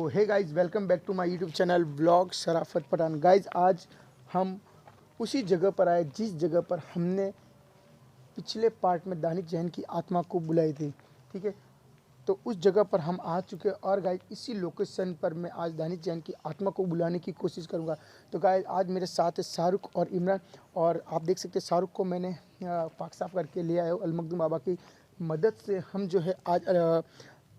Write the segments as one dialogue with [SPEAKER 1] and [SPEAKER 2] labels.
[SPEAKER 1] Hey guys, welcome back to my YouTube channel vlog Sharafat Pathan. Guys, आज हम उसी जगह पर आए जिस जगह पर हमने पिछले पार्ट में दानिश जैन की आत्मा को बुलाई थी। ठीक है, तो उस जगह पर हम आ चुके हैं और गाइस इसी लोकेशन पर मैं आज दानिश जैन की आत्मा को बुलाने की कोशिश करूंगा। तो गाइस आज मेरे साथ है शाहरुख और इमरान, और आप देख सकते हैं शाहरुख को मैंने पाक साफ करके ले आया हूँ। अलमखदूम बाबा की मदद से हम जो है आज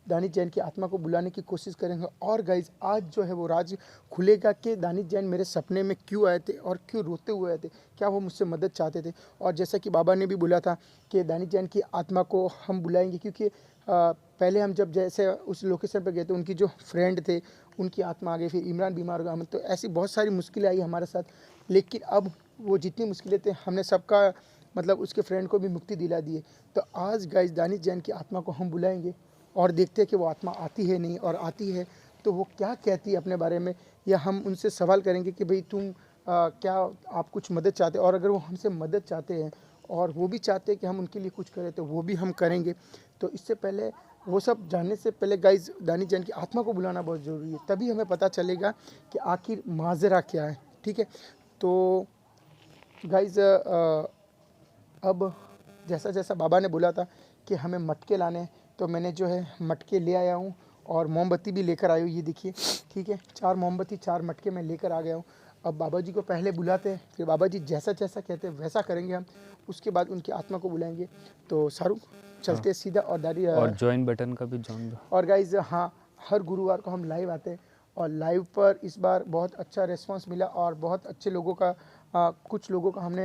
[SPEAKER 1] दानिश जैन की आत्मा को बुलाने की कोशिश करेंगे। और गाइज आज जो है वो राज खुलेगा कि दानिश जैन मेरे सपने में क्यों आए थे और क्यों रोते हुए आए थे, क्या वो मुझसे मदद चाहते थे। और जैसा कि बाबा ने भी बोला था कि दानिश जैन की आत्मा को हम बुलाएंगे, क्योंकि पहले हम जब जैसे उस लोकेशन पर गए थे उनकी जो फ्रेंड थे उनकी आत्मा आ गई, फिर इमरान बीमार हो गया, तो ऐसी बहुत सारी मुश्किलें आई हमारे साथ। लेकिन अब वो जितनी मुश्किलें थे हमने सबका मतलब उसके फ्रेंड को भी मुक्ति दिला दी है। तो आज गाइज दानिश जैन की आत्मा को हम बुलाएंगे और देखते हैं कि वो आत्मा आती है नहीं, और आती है तो वो क्या कहती है अपने बारे में, या हम उनसे सवाल करेंगे कि भाई तुम क्या आप कुछ मदद चाहते हो। और अगर वो हमसे मदद चाहते हैं और वो भी चाहते हैं कि हम उनके लिए कुछ करें तो वो भी हम करेंगे। तो इससे पहले वो सब जानने से पहले गाइज दानिश जैन की आत्मा को बुलाना बहुत ज़रूरी है, तभी हमें पता चलेगा कि आखिर माजरा क्या है। ठीक है, तो गाइज अब जैसा जैसा बाबा ने बोला था कि हमें मटके लाने हैं, तो मैंने जो है मटके ले आया हूँ और मोमबत्ती भी लेकर आया हूँ, ये देखिए। ठीक है, 4 मोमबत्ती 4 मटके मैं लेकर आ गया हूँ। अब बाबा जी को पहले बुलाते हैं, फिर बाबा जी जैसा जैसा कहते हैं वैसा करेंगे हम, उसके बाद उनकी आत्मा को बुलाएंगे। तो शाहरुख चलते हैं सीधा और
[SPEAKER 2] और ज्वाइन बटन का भी जॉइन दो।
[SPEAKER 1] और गाइज हाँ, हर गुरुवार को हम लाइव आते हैं और लाइव पर इस बार बहुत अच्छा रिस्पांस मिला और बहुत अच्छे लोगों का कुछ लोगों का हमने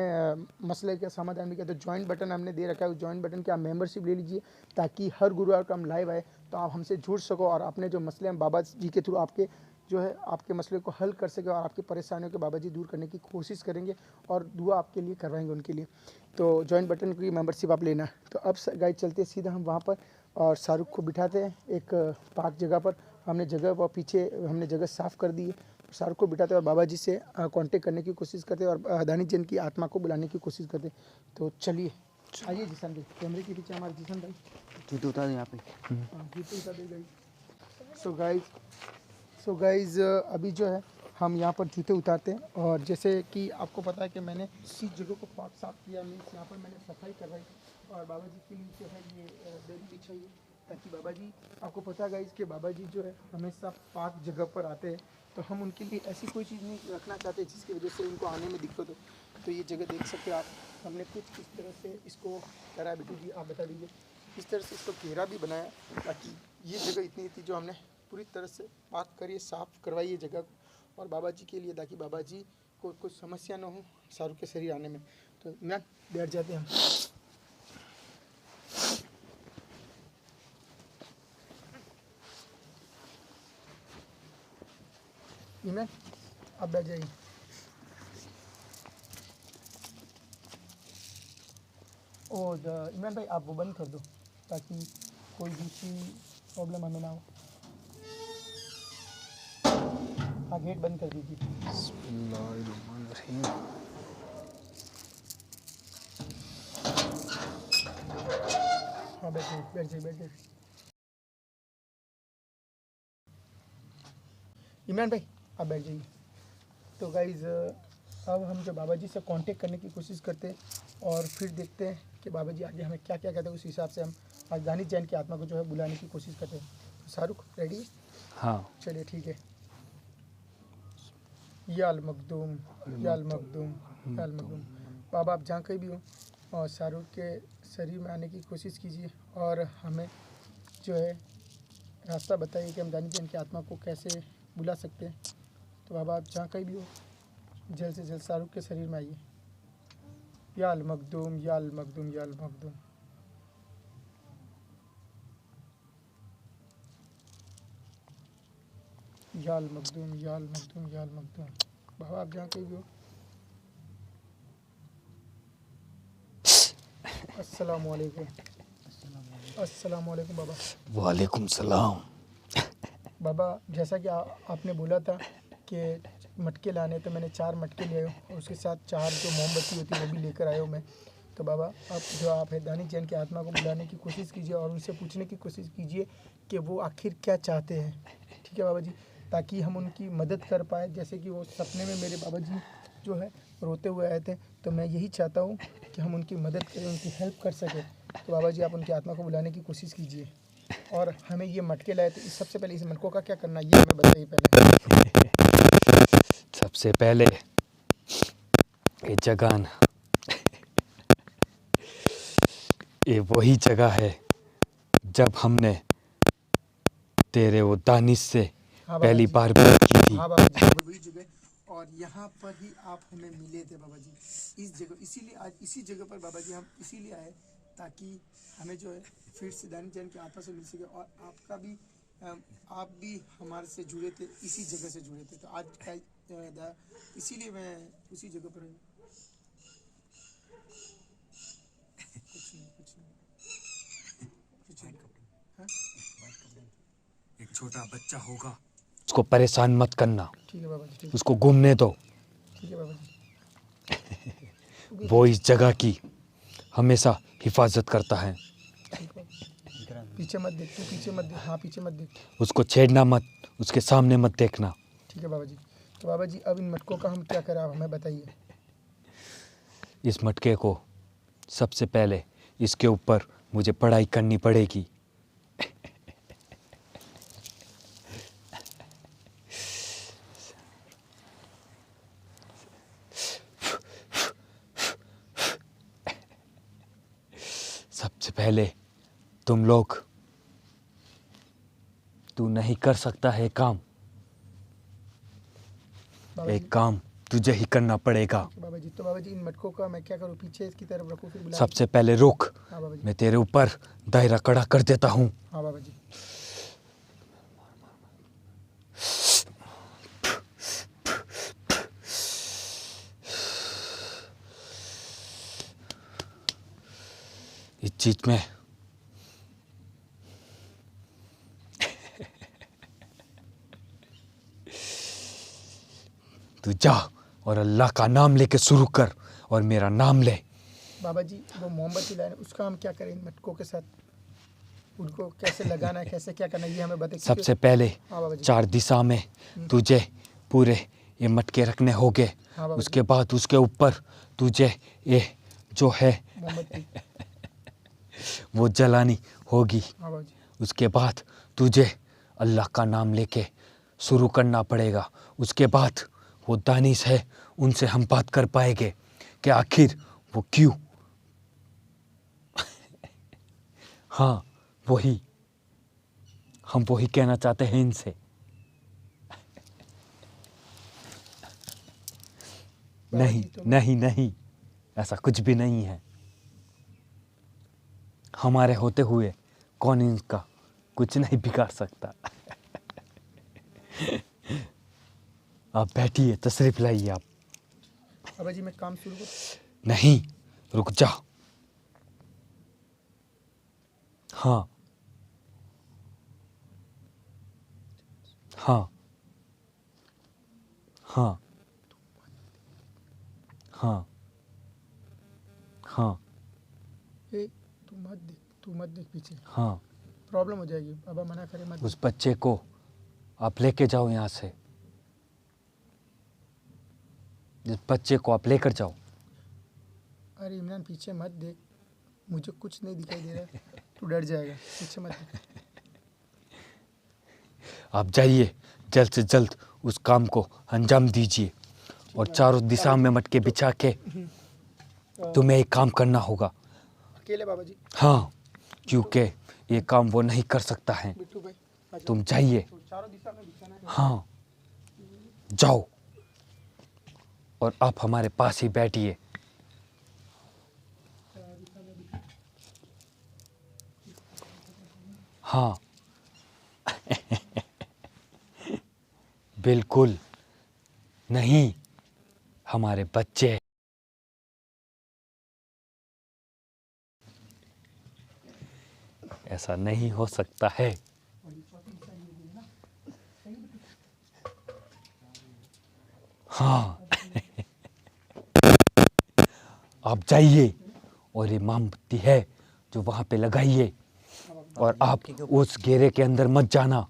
[SPEAKER 1] मसले का समाधान भी किया। तो जॉइन बटन हमने दे रखा है, उस जॉइन बटन की आप मेंबरशिप ले लीजिए ताकि हर गुरुवार को हम लाइव आए तो आप हमसे जुड़ सको और अपने जो मसले हैं बाबा जी के थ्रू आपके जो है आपके मसले को हल कर सके और आपकी परेशानियों के बाबा जी दूर करने की कोशिश करेंगे और दुआ आपके लिए करवाएंगे उनके लिए। तो जॉइन बटन की मेंबरशिप आप लेना। तो अब गाइड चलते सीधा हम वहाँ पर और शाहरुख को बिठाते हैं एक पार्क जगह पर। हमने जगह पर पीछे हमने जगह साफ़ कर दी है। शाहरुख को बिठाते हैं और बाबा जी से कांटेक्ट करने की कोशिश करते हैं और दानिश जैन की आत्मा को बुलाने की कोशिश करते हैं। तो चलिए आइए जिशन भाई, कैमरे के पीछे हमारे जिशन भाई।
[SPEAKER 3] जूते उतार यहाँ पे।
[SPEAKER 1] जूते उतार दे गाइस। सो गाइज अभी जो है हम यहाँ पर जूते उतारते हैं और जैसे कि आपको पता है कि मैंने इसी जगह को पाक साफ किया, मीन्स यहाँ पर मैंने सफाई करवाई और बाबा जी के लिए जो है ये दरी बिछाई है ताकि बाबा जी, आपको पता है गाइस कि बाबा जी जो है हमेशा पाक जगह पर आते हैं, तो हम उनके लिए ऐसी कोई चीज़ नहीं रखना चाहते जिसकी वजह से उनको आने में दिक्कत हो। तो ये जगह देख सकते हो आप, हमने कुछ इस तरह से इसको करा है। बिटू जी आप बता दीजिए, इस तरह से इसको घेरा भी बनाया ताकि ये जगह इतनी थी जो हमने पूरी तरह से पाक करिए साफ़ करवाई ये जगह को और बाबा जी के लिए, ताकि बाबा जी को कुछ समस्या ना हो शाहरुख के शरीर आने में। तो इमरान बैठ जाते हैं हम। इमरान आप बैठ जाइए। और इमरान भाई आप वो बंद कर दो ताकि कोई दूसरी प्रॉब्लम हमें ना हो। हाँ, गेट बंद कर दीजिए। हाँ बैठिए बैठ जाइए बैठ जाइए। इमरान भाई आप बैठ जाइए। तो गाइज़ अब हम जो बाबा जी से कांटेक्ट करने की कोशिश करते हैं और फिर देखते हैं कि बाबा जी आगे हमें क्या क्या कहते हैं, उस हिसाब से हम आज दानिश जैन की आत्मा को जो है बुलाने की कोशिश करते हैं। तो शाहरुख रेडी है?
[SPEAKER 2] हाँ
[SPEAKER 1] चलिए ठीक है। या अल मखदूम या अल मखदूम या अल मखदूम। बाबा आप जहाँ कहीं भी हो और शाहरुख के शरीर में आने की कोशिश कीजिए और हमें जो है रास्ता बताइए कि हम दानिश जैन की आत्मा को कैसे बुला सकते हैं। तो बाबा आप जहाँ कहीं भी हो जल्द से जल्द शाहरुख के शरीर में आइए। या अल मखदूम या अल मखदूम या अल मखदूम। या अल मखदूम या अल मखदूम या अल मखदूम। बाबा आप जहाँ कहीं भी हो। अस्सलाम वालेकुम। अस्सलाम वालेकुम बाबा।
[SPEAKER 2] वालेकुम सलाम।
[SPEAKER 1] बाबा जैसा कि आपने बोला था कि मटके लाने, तो मैंने 4 मटके ले आए और उसके साथ 4 जो मोमबत्ती होती है वो भी लेकर आया हूँ मैं। तो बाबा अब जो आप है दानिश जैन की आत्मा को बुलाने की कोशिश कीजिए और उनसे पूछने की कोशिश कीजिए कि वो आखिर क्या चाहते हैं। ठीक है बाबा जी, ताकि हम उनकी मदद कर पाए। जैसे कि वो सपने में मेरे बाबा जी जो है रोते हुए आए थे, तो मैं यही चाहता हूँ कि हम उनकी मदद करें, उनकी हेल्प कर सकें। तो बाबा जी आप उनकी आत्मा को बुलाने की कोशिश कीजिए। और हमें ये मटके लाए, तो सबसे पहले इस मटकों का क्या करना है ये हमें बताइए पहले।
[SPEAKER 2] सबसे पहले ये जगह ना, ये वही जगह है जब हमने तेरे वो दानिश से
[SPEAKER 1] हाँ बाबा
[SPEAKER 2] पहली
[SPEAKER 1] जी।
[SPEAKER 2] बार बात की थी।
[SPEAKER 1] हाँ बाबा जी वही जगह, और यहाँ पर ही आप हमें मिले थे बाबा जी, इस जगह। इसीलिए आज इसी जगह पर बाबा जी हम इसीलिए आए ताकि हमें जो है फिर से दानिश जैन की आत्मा से मिल सके, और आपका भी आप भी हमारे से जुड़े थे, इसी जगह से जुड़े थे। तो आज का इसीलिए मैं उसी जगह पर हूँ। कुछ नहीं, कुछ नहीं, कुछ नहीं। हाँ?
[SPEAKER 3] एक छोटा बच्चा होगा,
[SPEAKER 2] उसको परेशान मत करना,
[SPEAKER 1] ठीक है बाबा जी, ठीक है,
[SPEAKER 2] उसको घूमने दो।
[SPEAKER 1] ठीक है बाबा जी।
[SPEAKER 2] वो इस जगह की हमेशा हिफाजत करता है।
[SPEAKER 1] ठीक है। पीछे मत देख, तू पीछे मत देख, हाँ पीछे मत देख।
[SPEAKER 2] उसको छेड़ना मत, उसके सामने मत देखना।
[SPEAKER 1] ठीक है बाबा जी। तो बाबा जी अब इन मटकों का हम क्या करें, आप हमें बताइए।
[SPEAKER 2] इस मटके को सबसे पहले इसके ऊपर मुझे पढ़ाई करनी पड़ेगी। सबसे पहले तुम लोग, तू नहीं कर सकता है काम,
[SPEAKER 1] बाबा
[SPEAKER 2] एक
[SPEAKER 1] जी,
[SPEAKER 2] काम तुझे ही करना पड़ेगा।
[SPEAKER 1] बाबा जी, तो बाबा जी इन मटकों का मैं क्या करूँ, पीछे इसकी तरफ रखूँ फिर बुला।
[SPEAKER 2] सबसे पहले रुक,
[SPEAKER 1] हाँ बाबा जी।
[SPEAKER 2] मैं तेरे ऊपर दायरा खड़ा कर देता हूँ।
[SPEAKER 1] हाँ बाबा जी।
[SPEAKER 2] इस चीज में तू जा और अल्लाह का नाम लेके शुरू कर और मेरा नाम ले।
[SPEAKER 1] बाबा जी वो मोमबत्ती लाए उसका हम क्या करें इन मटकों के साथ, उनको कैसे लगाना है, कैसे क्या करना है ये हमें बताइए।
[SPEAKER 2] सबसे पहले
[SPEAKER 1] हाँ बाबा जी।
[SPEAKER 2] 4 दिशा में तुझे पूरे ये मटके रखने होंगे।
[SPEAKER 1] हाँ बाबा
[SPEAKER 2] उसके बाद उसके ऊपर तुझे ये जो है
[SPEAKER 1] मोमबत्ती।
[SPEAKER 2] वो जलानी होगी।
[SPEAKER 1] हाँ बाबा जी।
[SPEAKER 2] उसके बाद तुझे अल्लाह का नाम लेके शुरू करना पड़ेगा। उसके बाद वो दानिश है, उनसे हम बात कर पाएंगे कि आखिर वो क्यों हाँ वही, हम वही कहना चाहते हैं इनसे। नहीं नहीं नहीं, ऐसा कुछ भी नहीं है। हमारे होते हुए कौन इनका कुछ नहीं बिगाड़ सकता। आप बैठिए, तशरीफ लाइए आप।
[SPEAKER 1] बाबा जी मैं काम शुरू करूँ।
[SPEAKER 2] नहीं, रुक जा। हाँ हाँ हाँ हाँ हाँ
[SPEAKER 1] ए तू मत देख पीछे,
[SPEAKER 2] हाँ।
[SPEAKER 1] प्रॉब्लम हो जाएगी। बाबा मना करे मत।
[SPEAKER 2] उस बच्चे को आप लेके जाओ यहाँ से। इस बच्चे को आप लेकर जाओ।
[SPEAKER 1] अरे इमरान पीछे मत देख, मुझे कुछ नहीं दिखाई दे रहा, तू डर जाएगा, पीछे मत देख।
[SPEAKER 2] आप जाइए, जल्द से जल्द उस काम को अंजाम दीजिए और चारों दिशा में मटके बिछा के तुम्हें एक काम करना होगा।
[SPEAKER 1] अकेले बाबा जी?
[SPEAKER 2] हाँ, क्योंकि ये काम वो नहीं कर सकता है।
[SPEAKER 1] बिट्टू भाई आ जाओ।
[SPEAKER 2] तुम जाइए।
[SPEAKER 1] तो चारों दिशा में बिछाना है।
[SPEAKER 2] हाँ जाओ और आप हमारे पास ही बैठिए। हाँ बिल्कुल नहीं, हमारे बच्चे ऐसा नहीं हो सकता है। हाँ आप जाइए और ये मोमबत्ती है जो वहाँ पे लगाइए और आप उस घेरे के अंदर मत जाना,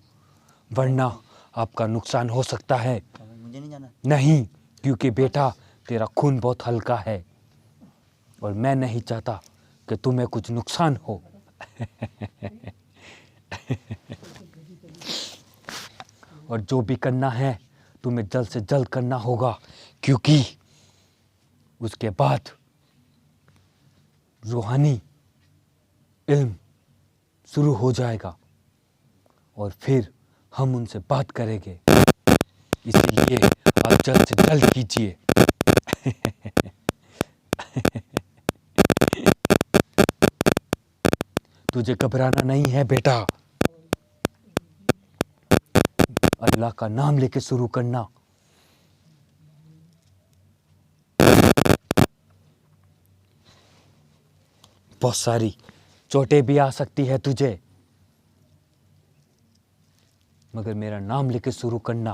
[SPEAKER 2] वरना आपका नुकसान हो सकता है।
[SPEAKER 4] बाबा जी, मुझे नहीं जाना।
[SPEAKER 2] नहीं, क्योंकि बेटा तेरा खून बहुत हल्का है और मैं नहीं चाहता कि तुम्हें कुछ नुकसान हो। और जो भी करना है तुम्हें जल्द से जल्द करना होगा, क्योंकि उसके बाद रूहानी इल्म शुरू हो जाएगा और फिर हम उनसे बात करेंगे। इसीलिए आप जल्द से जल्द कीजिए। तुझे घबराना नहीं है बेटा, अल्लाह का नाम लेके शुरू करना। बहुत सारी चोटें भी आ सकती है तुझे, मगर मेरा नाम लेके शुरू करना।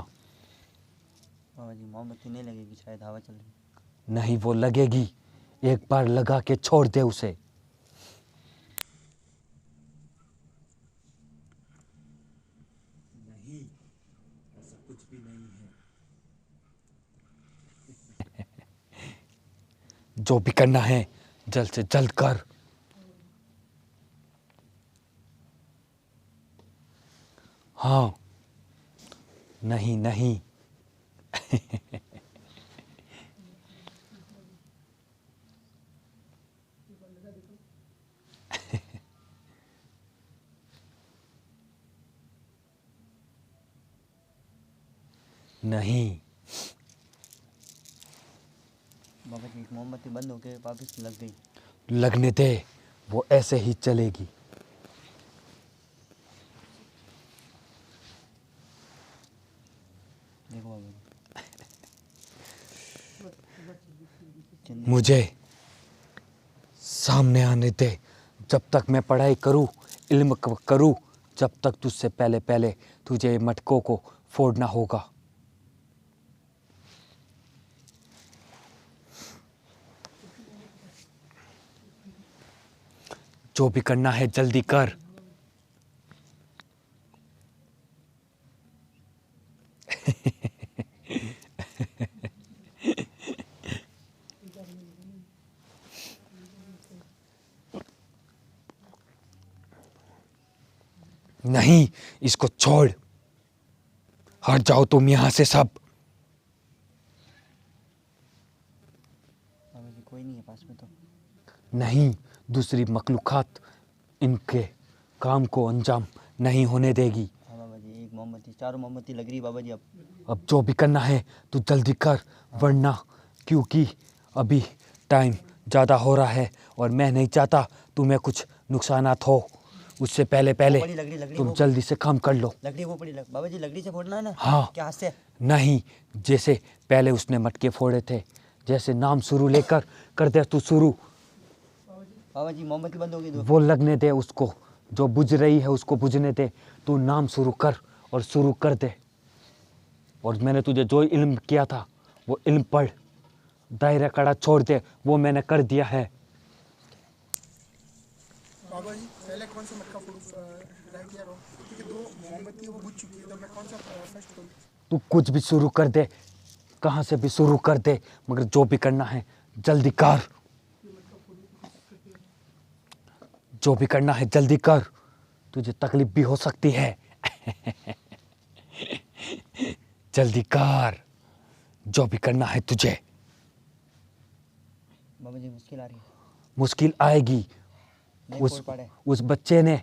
[SPEAKER 4] बाबा जी मोमबत्ती नहीं लगेगी, शायद हवा चल रही।
[SPEAKER 2] नहीं, वो लगेगी। एक बार लगा के छोड़ दे उसे।
[SPEAKER 3] नहीं, ऐसा कुछ भी नहीं है।
[SPEAKER 2] जो भी करना है जल्द से जल्द कर। हाँ, नहीं नहीं। नहीं,
[SPEAKER 4] बाबा जी मोमबत्ती बंद होके वापस लग गई।
[SPEAKER 2] लगने दे, वो ऐसे ही चलेगी।
[SPEAKER 4] देखो बाबा जी,
[SPEAKER 2] मुझे सामने आने दे। जब तक मैं पढ़ाई करूं, इल्म करूं, जब तक तुझसे पहले पहले तुझे मटकों को फोड़ना होगा। जो भी करना है जल्दी कर। नहीं, इसको छोड़। हट जाओ तुम यहां से सब।
[SPEAKER 4] बाबा जी कोई नहीं है पास में तो।
[SPEAKER 2] नहीं, दूसरी मखलूकात इनके काम को अंजाम नहीं होने देगी।
[SPEAKER 4] हाँ बाबा जी, एक मोमबत्ती, चारों मोमबत्ती लग रही है बाबा जी अब।
[SPEAKER 2] अब जो भी करना है तू जल्दी कर, वरना क्योंकि अभी टाइम ज़्यादा हो रहा है और मैं नहीं चाहता तुम्हें कुछ नुकसानात हो। उससे पहले पहले
[SPEAKER 4] वो बड़ी लकड़ी
[SPEAKER 2] तुम
[SPEAKER 4] वो
[SPEAKER 2] जल्दी से काम कर लो।
[SPEAKER 4] लकड़ी वो बड़ी बाबा जी लकड़ी से फोड़ना है ना?
[SPEAKER 2] हाँ।
[SPEAKER 4] क्या हाथ से?
[SPEAKER 2] नहीं, जैसे पहले उसने मटके फोड़े थे, जैसे नाम शुरू लेकर कर दे तू शुरू।
[SPEAKER 4] बाबा जी मोमबत्ती बंद होगी तो।
[SPEAKER 2] वो लगने दे उसको, जो बुझ रही है उसको बुझने दे। तू नाम शुरू कर और शुरू कर दे। और मैंने तुझे जो इल्म किया था वो इल्म पढ़, दायरा कड़ा छोड़ दे, वो मैंने कर दिया है।
[SPEAKER 1] बाबा जी पहले कौन सा मटका रह गया रो, क्योंकि दो मोमबत्ती वो बुझ चुकी है, तो मैं कौन सा फर्स्ट खोलूं?
[SPEAKER 2] तू कुछ भी शुरू कर दे, कहाँ से भी शुरू कर दे, मगर जो भी करना है जल्दी कर। जो भी करना है जल्दी कर, तुझे तकलीफ भी हो सकती है। जल्दी कर, जो भी करना है तुझे।
[SPEAKER 4] बाबा जी मुश्किल आ रही है,
[SPEAKER 2] मुश्किल आएगी।
[SPEAKER 4] नहीं
[SPEAKER 2] उस
[SPEAKER 4] फोड़ पा रहे।
[SPEAKER 2] उस बच्चे ने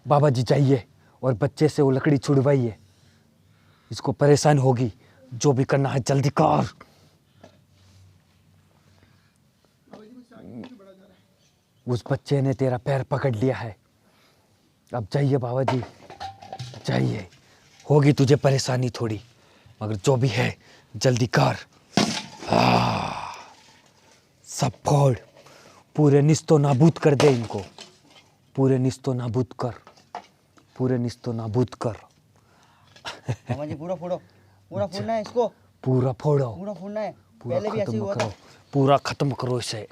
[SPEAKER 2] बाबा जी चाहिए और बच्चे से वो लकड़ी छुड़वाइए, इसको परेशान होगी। जो भी करना है जल्दी कर। उस बच्चे ने तेरा पैर पकड़ लिया है, अब जाइए बाबा जी, जाइए। होगी तुझे परेशानी थोड़ी, मगर जो भी है जल्दी कर। सब फोड़, पूरे निस्तो नाबूद कर दे इनको, पूरे निस्तो नाबूद कर, पूरे निस्तो नाबूद कर।
[SPEAKER 4] बाबा जी पूरा फोड़ो, पूरा फोड़ना है इसको,
[SPEAKER 2] पूरा फोड़ो,
[SPEAKER 4] पूरा फोड़ना है।
[SPEAKER 2] पूरा
[SPEAKER 4] पहले भी ऐसे ही
[SPEAKER 2] खत्म
[SPEAKER 4] हुआ
[SPEAKER 2] करो,
[SPEAKER 4] था।
[SPEAKER 2] पूरा खत्म करो इसे।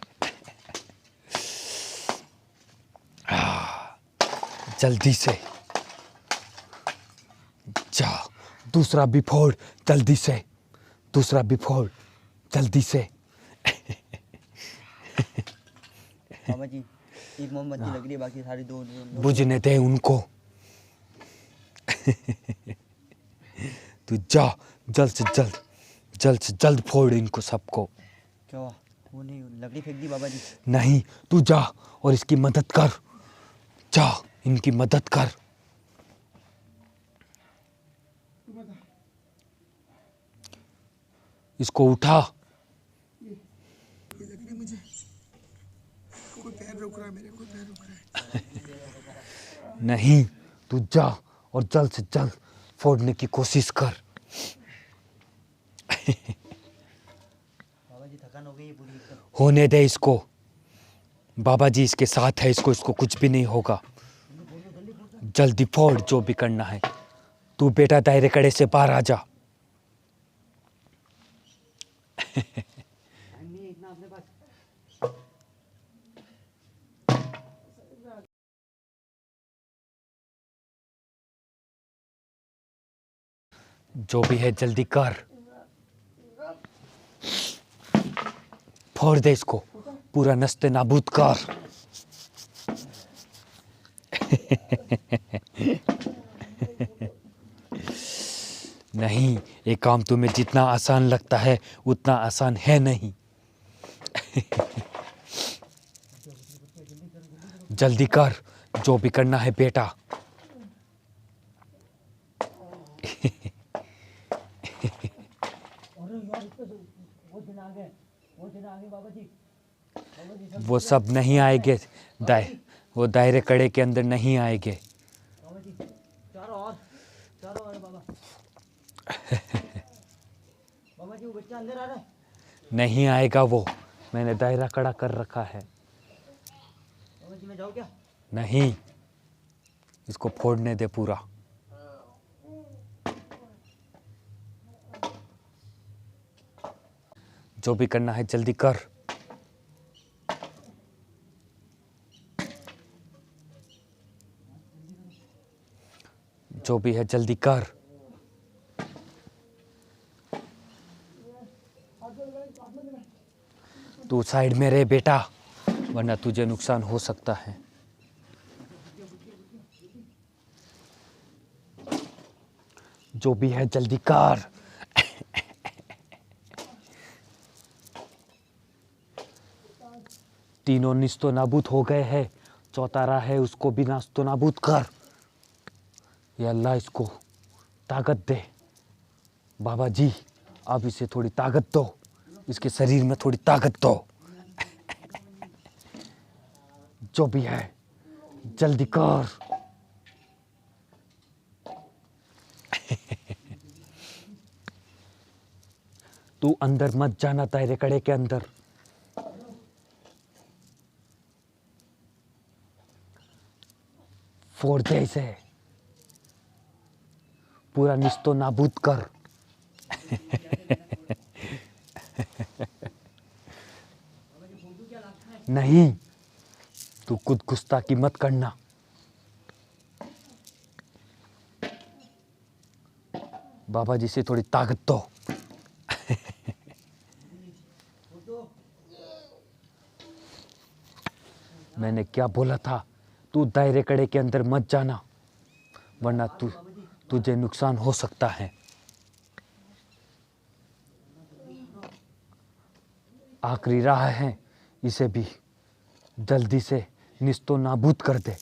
[SPEAKER 2] जल्दी से, दूसरा भी फोड़ जल्दी से, दूसरा भी फोड़ जल्दी से।
[SPEAKER 4] बाबा जी एक मोमबत्ती लग रही है, बाकी सारी दो दो-
[SPEAKER 2] बुझने दे उनको। तू जा, जल्द से जल्द, जल्द से जल्द फोड़ इनको सबको।
[SPEAKER 4] क्या हुआ? वो नहीं लकड़ी फेंक दी बाबा जी।
[SPEAKER 2] नहीं, तू जा और इसकी मदद कर, जा इनकी मदद कर। इसको उठा।
[SPEAKER 1] मुझे कोई पैर रोक रहा है, मेरे कोई पैर रोक रहा है।
[SPEAKER 2] नहीं, तू जा और जल्द से जल्द फोड़ने की कोशिश कर।
[SPEAKER 4] बाबा जी थकान हो गई है पूरी एकदम।
[SPEAKER 2] होने दे इसको, बाबा जी इसके साथ है, इसको इसको कुछ भी नहीं होगा। जल्दी फोड़ जो भी करना है। तू बेटा दायरे कड़े से बाहर आ जा। जो भी है जल्दी कर, फोड़ दे इसको, पूरा नस्ते नाबूद कर। नहीं, ये काम तुम्हें जितना आसान लगता है उतना आसान है नहीं। जल्दी कर, जो भी करना है बेटा। वो सब नहीं आएंगे, वो दायरे कड़े के अंदर नहीं आएंगे।
[SPEAKER 4] बाबा जी चारों और है बाबा। बाबा जी वो बच्चा अंदर आ रहा है।
[SPEAKER 2] नहीं आएगा वो, मैंने दायरा कड़ा कर रखा है।
[SPEAKER 4] बाबा जी मैं जाऊँ क्या?
[SPEAKER 2] नहीं, इसको फोड़ने दे पूरा। जो भी करना है जल्दी कर। जो भी है जल्दी कर। तू साइड में रहे बेटा, वरना तुझे नुकसान हो सकता है। जो भी है जल्दी कर। तीनों निस्तो नाबूद हो गए हैं, चौथा रहा है, उसको भी नास्तो नाबूद कर। या अल्लाह इसको ताकत दे। बाबा जी आप इसे थोड़ी ताकत दो, इसके शरीर में थोड़ी ताकत दो। जो भी है जल्दी कर। तू अंदर मत जाना, दायरे कड़े के अंदर। फोड़ दे इसे, पूरा निस्तो नाबूद कर। नहीं, तू खुद गुस्ताखी मत करना। बाबा जी से थोड़ी ताकत दो। मैंने क्या बोला था, तू दायरे कड़े के अंदर मत जाना, वरना तुझे नुकसान हो सकता है। आखिरी राह है, इसे भी जल्दी से निस्तो नाबूद कर दे।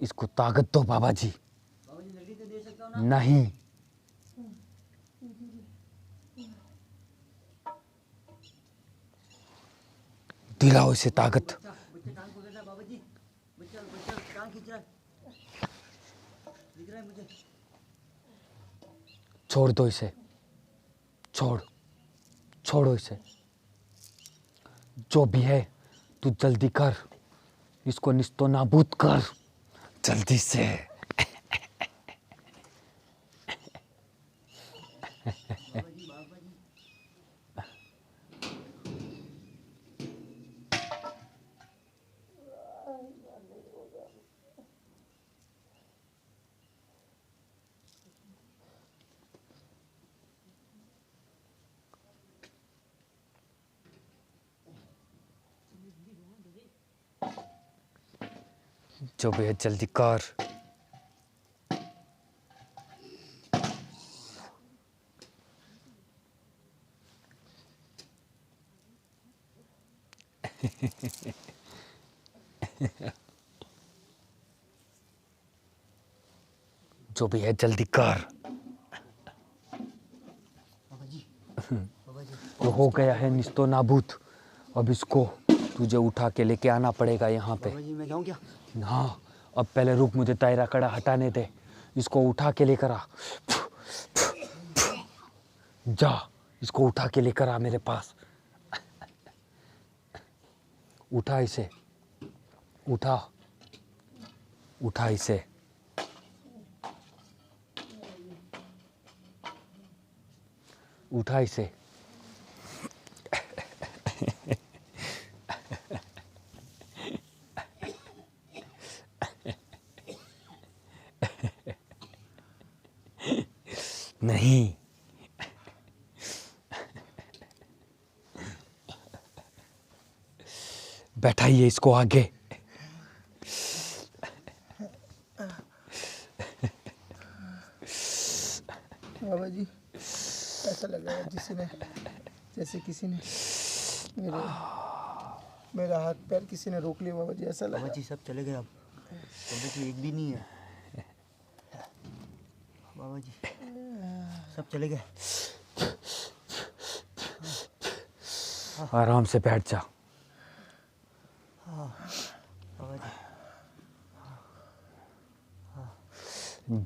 [SPEAKER 2] इसको ताकत दो बाबा जी।
[SPEAKER 4] बाबा जी लकड़ी तो दे सकता हूँ ना?
[SPEAKER 2] नहीं, दिलाओ इसे ताकत।
[SPEAKER 4] बच्चा टांग पकड़ रहा है बाबा जी। बच्चा बच्चा टांग खींच रहा है। दिख रहा है मुझे।
[SPEAKER 2] छोड़ दो इसे, छोड़ो इसे। जो भी है तू जल्दी कर, इसको निस्तो नाबूद कर जल्दी से। जो भी है जल्दी कर। जो भी है जल्दी कर।
[SPEAKER 4] बाबा जी बाबा जी
[SPEAKER 2] वो हो गया है निस्तो नाबूद। अब इसको तुझे उठा के लेके आना पड़ेगा यहाँ पे।
[SPEAKER 4] बाबा जी मैं जाऊँ क्या?
[SPEAKER 2] हाँ, अब पहले रुक, मुझे दायरा कड़ा हटाने दे। इसको उठा के लेकर आ। जा, इसको उठा के लेकर आ मेरे पास। उठा इसे, उठा, उठा इसे। उठा इसे। नहीं, बैठाइए इसको आगे।
[SPEAKER 1] बाबा जी ऐसा लग रहा है जैसे किसी ने मेरे मेरा हाथ पैर किसी ने रोक लिया बाबा जी, ऐसा लग
[SPEAKER 4] बाबा
[SPEAKER 1] रहा
[SPEAKER 4] जी सब चले गए अब। बाबा जी एक भी नहीं है। बाबा जी सब चले गए।
[SPEAKER 2] आराम से बैठ जा।
[SPEAKER 4] बाबा जी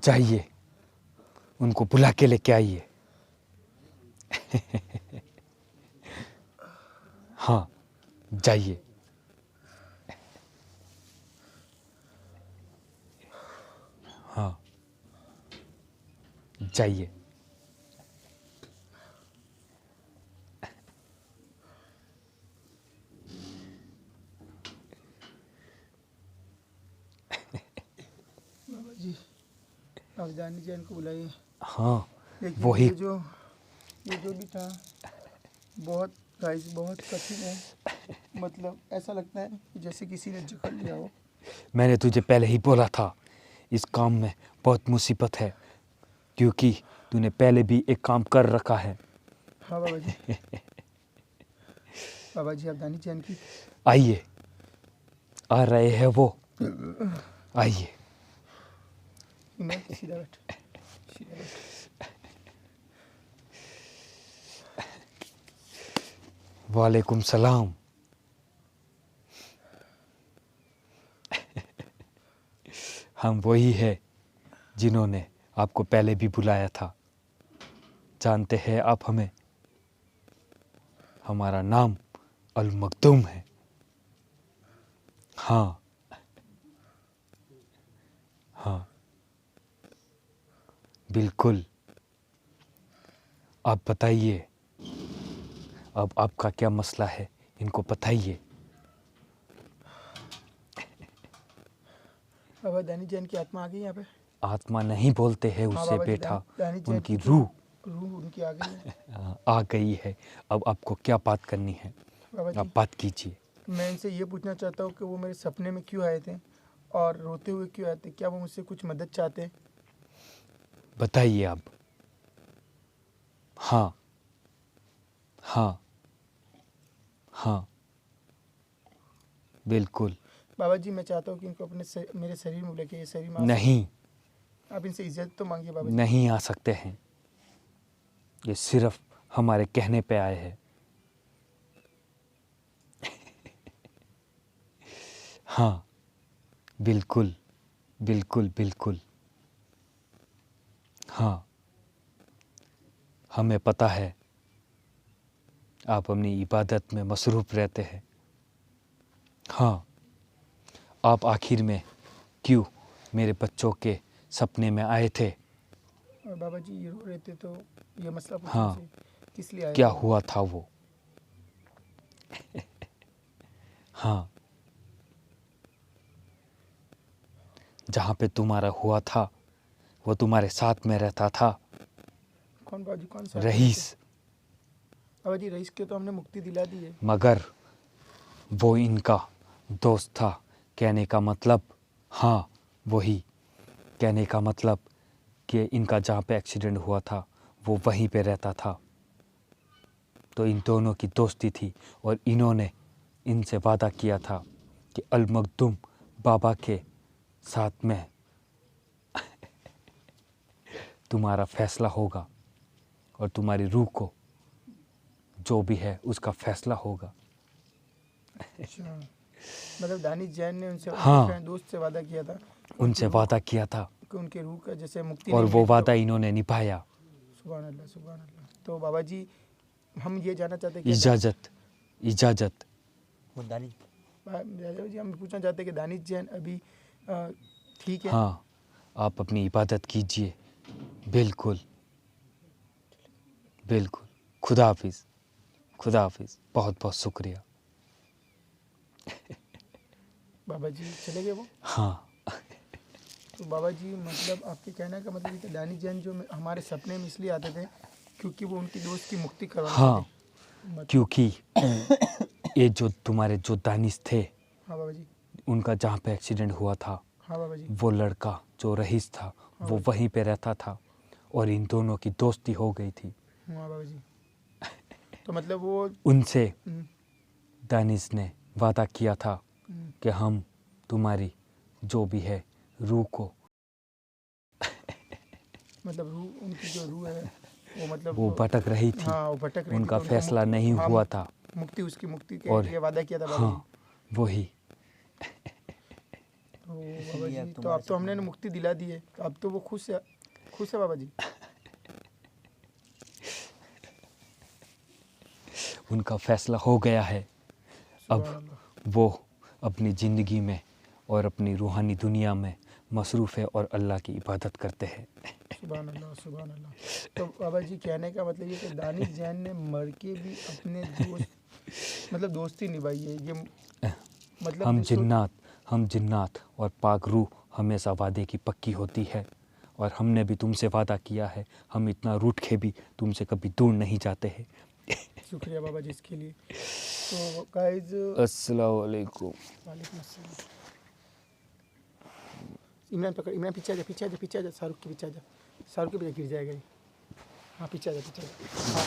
[SPEAKER 2] जाइए, उनको बुला के लेके आइए। हाँ, जाइए। हाँ, जाइए।
[SPEAKER 1] बाबा जी अब जानी जान को बुलाइए।
[SPEAKER 2] हाँ,
[SPEAKER 1] लेकिन
[SPEAKER 2] वही
[SPEAKER 1] ये जो भी था बहुत गाइस बहुत कठिन है। मतलब ऐसा लगता है कि जैसे किसी ने जकड़ लिया हो।
[SPEAKER 2] मैंने तुझे पहले ही बोला था, इस काम में बहुत मुसीबत है, क्योंकि तूने पहले भी एक काम कर रखा है।
[SPEAKER 1] हाँ बाबा जी। बाबा जी आप दानी जान की
[SPEAKER 2] आइए, आ रहे हैं वो, आइए।
[SPEAKER 1] मैं सीधा बैठ, सीधा बैठ।
[SPEAKER 2] वालेकुम सलाम। हम वही है जिन्होंने आपको पहले भी बुलाया था। जानते हैं आप हमें? हमारा नाम अल मखदूम है। हाँ, हाँ, बिल्कुल। आप बताइए, अब आपका क्या मसला है, इनको बताइए।
[SPEAKER 1] बाबा दानी जान की आत्मा आ गई यहाँ पे।
[SPEAKER 2] आत्मा नहीं बोलते हैं
[SPEAKER 1] हाँ
[SPEAKER 2] उसे
[SPEAKER 1] बाबा जी,
[SPEAKER 2] बेटा,
[SPEAKER 1] दानी जान
[SPEAKER 2] उनकी
[SPEAKER 1] की तो
[SPEAKER 2] रूह
[SPEAKER 1] रूह उनकी आ गई है।
[SPEAKER 2] आ गई है। अब आपको क्या बात करनी है,
[SPEAKER 1] बाबा
[SPEAKER 2] आप
[SPEAKER 1] जी
[SPEAKER 2] बात कीजिए।
[SPEAKER 1] मैं इनसे ये पूछना चाहता हूँ कि वो मेरे सपने में क्यों आए थे और रोते हुए क्यों आए थे? क्या वो मुझसे कुछ मदद चाहते हैं?
[SPEAKER 2] बताइए आप। हाँ, हाँ, हाँ, बिल्कुल।
[SPEAKER 1] बाबा जी मैं चाहता हूँ कि इनको मेरे शरीर में लेके ये शरीर में आ
[SPEAKER 2] नहीं,
[SPEAKER 1] सके। आप इनसे इज्जत तो मांगिए बाबा जी।
[SPEAKER 2] नहीं आ सकते हैं, ये सिर्फ हमारे कहने पे आए हैं। हाँ, बिल्कुल, बिल्कुल, बिल्कुल। हाँ, हमें पता है आप अपनी इबादत में मसरूफ़ रहते हैं। हाँ, आप आखिर में क्यों मेरे बच्चों के सपने में आए थे?
[SPEAKER 1] और बाबा जी ये रो रहे थे तो ये मसला पूछने
[SPEAKER 2] हाँ,
[SPEAKER 1] से किस लिए आए
[SPEAKER 2] क्या
[SPEAKER 1] थे?
[SPEAKER 2] हुआ था वो? हाँ, जहाँ पे तुम्हारा हुआ था वो तुम्हारे साथ में रहता था,
[SPEAKER 1] कौन बाबा जी कौन सा?
[SPEAKER 2] रईस।
[SPEAKER 1] बाबा जी रईस के तो हमने मुक्ति दिला दी है।
[SPEAKER 2] मगर वो इनका दोस्त था। कहने का मतलब हाँ वही, कहने का मतलब कि इनका जहाँ पे एक्सीडेंट हुआ था वो वहीं पे रहता था। तो इन दोनों की दोस्ती थी और इन्होंने इनसे वादा किया था कि अल मखदूम बाबा के साथ में तुम्हारा फैसला होगा और तुम्हारी रूह को जो भी है उसका फैसला होगा।
[SPEAKER 1] अच्छा, मतलब दानिश जैन ने उनसे
[SPEAKER 2] हाँ।
[SPEAKER 1] उनके दोस्त से वादा किया था,
[SPEAKER 2] उनसे वादा किया था
[SPEAKER 1] कि उनके रूह का जैसे मुक्ति
[SPEAKER 2] और
[SPEAKER 1] नहीं
[SPEAKER 2] वो
[SPEAKER 1] मिली
[SPEAKER 2] वादा इन्होंने निभाया।
[SPEAKER 1] सुभान अल्लाह, सुभान अल्लाह। तो बाबा जी, हम ये जानना चाहते हैं कि
[SPEAKER 2] इजाज़त
[SPEAKER 4] मुद्दानी
[SPEAKER 1] बाबा जी, हम पूछना चाहते हैं कि दानिश जैन अभी ठीक है?
[SPEAKER 2] हाँ, आप अपनी इबादत कीजिए। बिल्कुल बिल्कुल। खुदा हाफिज़, बहुत बहुत शुक्रिया।
[SPEAKER 1] बाबा जी चले गए वो?
[SPEAKER 2] हाँ
[SPEAKER 1] तो बाबा जी, मतलब आपके कहने का मतलब ये कि दानिश जैन जो हमारे सपने में इसलिए आते थे क्योंकि वो उनकी दोस्त की मुक्ति करवाना
[SPEAKER 2] हाँ,
[SPEAKER 1] चाहते मतलब।
[SPEAKER 2] क्योंकि ये जो तुम्हारे जो दानिश थे
[SPEAKER 1] हाँ बाबा जी।
[SPEAKER 2] उनका जहाँ पे एक्सीडेंट हुआ था
[SPEAKER 1] हाँ बाबा जी।
[SPEAKER 2] वो लड़का जो रईस था वो वहीं पे रहता था और इन दोनों की दोस्ती हो गई थी।
[SPEAKER 1] हाँ बाबा जी। तो मतलब वो
[SPEAKER 2] उनसे
[SPEAKER 1] हम्म,
[SPEAKER 2] दानिश ने वादा किया था
[SPEAKER 1] हम्म,
[SPEAKER 2] कि हम तुम्हारी जो भी है रूह को
[SPEAKER 1] मतलब रूह, उनकी जो रूह है वो मतलब
[SPEAKER 2] वो भटक रही थी,
[SPEAKER 1] हाँ वो भटक रही थी,
[SPEAKER 2] उनका
[SPEAKER 1] तो उनको
[SPEAKER 2] फैसला नहीं
[SPEAKER 1] हाँ,
[SPEAKER 2] हुआ था
[SPEAKER 1] मुक्ति, उसकी मुक्ति के
[SPEAKER 2] और
[SPEAKER 1] लिए वादा किया था बाबा
[SPEAKER 2] हाँ वही।
[SPEAKER 1] जी। तो बाबा
[SPEAKER 4] इसीलिए अब
[SPEAKER 1] जी, तो
[SPEAKER 4] तुम्हारे
[SPEAKER 1] अब तो हमने
[SPEAKER 4] सपने में
[SPEAKER 1] मुक्ति दिला दी है, तो अब तो वो खुश है, खुश है बाबा जी।
[SPEAKER 2] उनका फैसला हो गया है।
[SPEAKER 1] सुभान
[SPEAKER 2] अब
[SPEAKER 1] अल्लाह।
[SPEAKER 2] वो अपनी ज़िंदगी में और अपनी रूहानी दुनिया में मसरूफ़ है और अल्लाह की इबादत करते हैं।
[SPEAKER 1] सुभान अल्लाह, सुभान अल्लाह। तो बाबा जी, कहने का मतलब ये कि दानिश जैन ने मर के भी अपने दोस्त मतलब दोस्ती निभाई है ये, मतलब
[SPEAKER 2] हम जिन्नात और पाक रूह हमेशा वादे की पक्की होती है और हमने भी तुमसे वादा किया है, हम इतना रूठ के भी तुमसे कभी दूर नहीं जाते हैं।
[SPEAKER 1] शुक्रिया बाबा जी इसके लिए। तो गाइज,
[SPEAKER 2] अस्सलाम वालेकुम।
[SPEAKER 1] वालेकुम अस्सलाम। इमरान पकड़, इमरान पीछे आ जा, पीछे आ जा, पीछे आ जा, शाहरुख के पीछे आ जा, शाहरुख के पीछे गिर जाएगा ये। हाँ पीछे आ जा, पीछे आ जा। हाँ,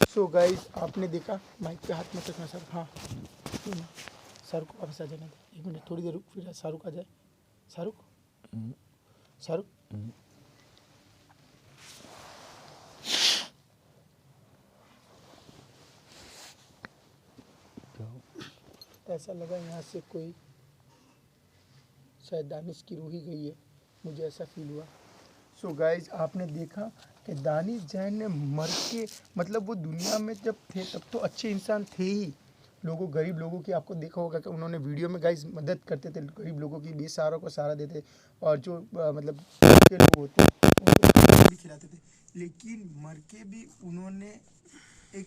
[SPEAKER 1] सो गाइज आपने देखा, माइक पे हाथ मत रखना सर। हाँ, शाहरुख को वापस आ जाने दे, 1 मिनट, थोड़ी देर रुक, फिर शाहरुख आ जाए। शाहरुख, शाहरुख, ऐसा लगा यहाँ से कोई शायद दानिश की रूह ही गई है, मुझे ऐसा फील हुआ। सो गाइज आपने देखा कि दानिश जैन ने मर के, मतलब वो दुनिया में जब थे तब तो अच्छे इंसान थे ही, लोगों, गरीब लोगों की आपको देखा होगा कि उन्होंने वीडियो में गाइज मदद करते थे, गरीब लोगों की बेसहारों को सहारा देते, और जो मतलब के लोग होते उनको खाना भी खिलाते थे। लेकिन मर के भी उन्होंने एक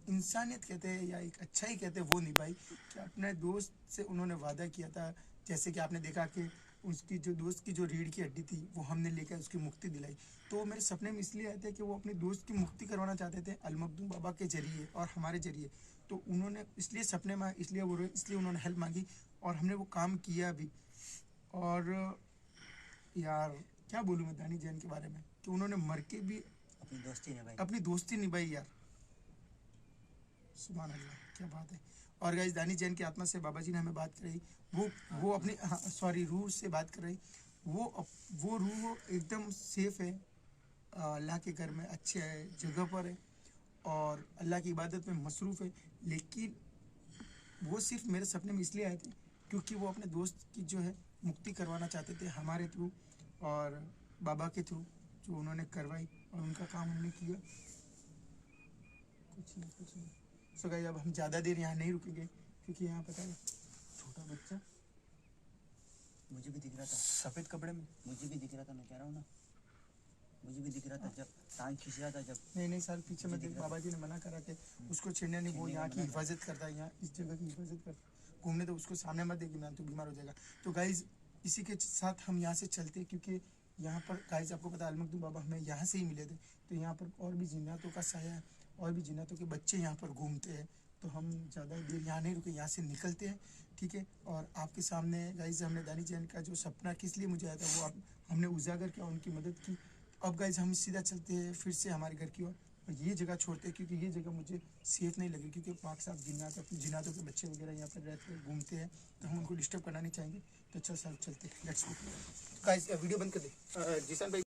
[SPEAKER 1] इंसानियत कहते हैं या एक अच्छाई कहते हैं वो निभाई, कि अपने दोस्त से उन्होंने वादा किया था, जैसे कि आपने देखा कि उसकी जो दोस्त की जो रीढ़ की हड्डी थी वो हमने लेकर उसकी मुक्ति दिलाई। तो मेरे सपने में इसलिए आए थे कि वो अपने दोस्त की मुक्ति करवाना चाहते थे अल मखदूम बाबा के जरिए और हमारे जरिए। तो उन्होंने इसलिए सपने में, इसलिए वो रोए, इसलिए उन्होंने हेल्प मांगी और हमने वो काम किया भी। और यार क्या बोलूँ मैं दानिश जैन के बारे में, कि उन्होंने मर के भी अपनी दोस्ती निभाई यार। सुभान अल्लाह, क्या बात है। और गाइस दानिश जैन की आत्मा से बाबा जी ने हमें बात कराई, वो अपनी सॉरी रूह से बात कर रही, वो रूह एकदम सेफ है, अल्लाह के घर में अच्छे है जगह पर है और अल्लाह की इबादत में मसरूफ़ है। लेकिन वो सिर्फ मेरे सपने में इसलिए आए थे क्योंकि वो अपने दोस्त की जो है मुक्ति करवाना चाहते थे हमारे थ्रू और बाबा के थ्रू, जो उन्होंने करवाई और उनका काम उन्होंने किया। कुछ नहीं। सो गाइस अब हम ज़्यादा देर यहाँ नहीं रुकेंगे क्योंकि यहाँ पता है छोटा बच्चा
[SPEAKER 4] मुझे भी दिख रहा था,
[SPEAKER 1] सफ़ेद कपड़े में,
[SPEAKER 4] मुझे भी दिख रहा था, मैं कह रहा हूँ ना, मुझे भी दिख रहा था जब टांग खींच रहा था जब।
[SPEAKER 1] नहीं साल पीछे में देख, बाबा जी ने मना करा कि उसको छेड़ने नहीं, वो यहाँ की हिफाजत करता है, यहाँ इस जगह की हिफाजत करता है, घूमने तो उसको सामने मत देगी, मैं तो बीमार हो जाएगा। तो गाइज इसी के साथ हम यहाँ से चलते हैं क्योंकि यहाँ पर गाइज आपको पता है अल मखदूम बाबा हमें यहाँ से ही मिले थे, तो यहाँ पर और भी जिन्नातों का साया है और भी जिन्नातों के बच्चे यहाँ पर घूमते हैं। तो हम ज़्यादा देर यहाँ नहीं रुके, यहाँ से निकलते हैं, ठीक है। और आपके सामने गाइज हमने दानिश जैन का जो सपना किस लिए मुझे आया था वो हमने उजागर किया, उनकी मदद की। अब गाइज हम सीधा चलते हैं फिर से हमारे घर की ओर, और ये जगह छोड़ते हैं क्योंकि ये जगह मुझे सेफ़ नहीं लगी, क्योंकि वहाँ के साथ जिन्नातों के बच्चे वगैरह यहाँ पर रहते हैं, घूमते हैं, तो हम उनको डिस्टर्ब करना नहीं चाहेंगे। तो चल सर चलते हैं, लेट्स गो। गाइज वीडियो बंद कर दे जीसान भाई।